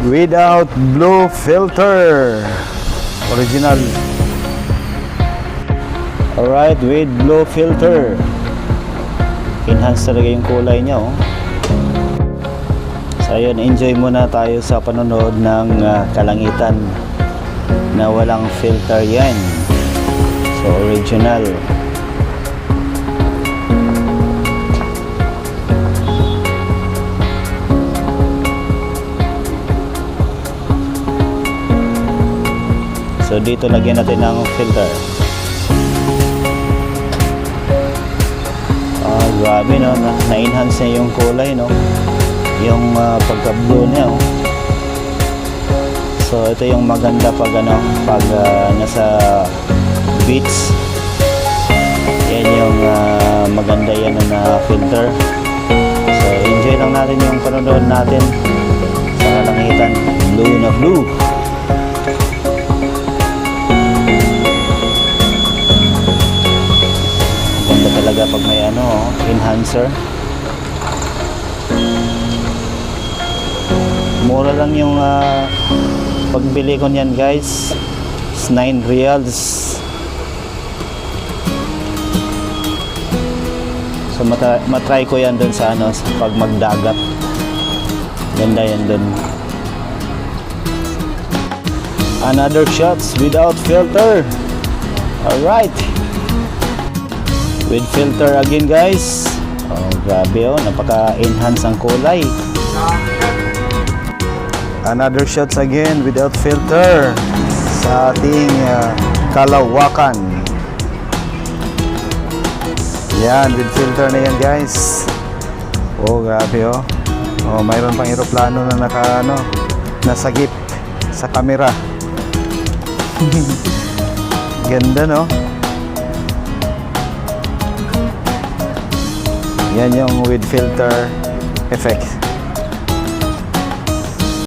without blue filter. Original. Alright, with blue filter. Enhance talaga yung kulay niya, oh. So ayun, enjoy muna tayo sa panonood ng kalangitan na walang filter yan. So original. So dito lagyan natin ng filter. Grabe, no? Na-enhance niya yung kulay, no? Yung pagka-blue niya, oh. So ito yung maganda pag ano, pag nasa beach. Yan yung maganda yan na filter. So enjoy lang natin yung panonood natin sa kalangitan. Blue na blue. Ganda talaga pag may ano, enhancer. Mura lang yung pagbili ko niyan, guys. It's 9 reals. So matry ko yan dun sa ano, pag magdagat. Ganda yan dun. Another shots without filter. Alright, with filter again, guys. Oh, grabe, oh, napaka-enhance ang kulay. Another shots again without filter sa ating kalawakan. Yan, with filter na yan, guys. Oh, grabe, oh. Oh, mayroon pang eroplano na nasagip sa camera. Ganda, no? Yan yung with filter effect.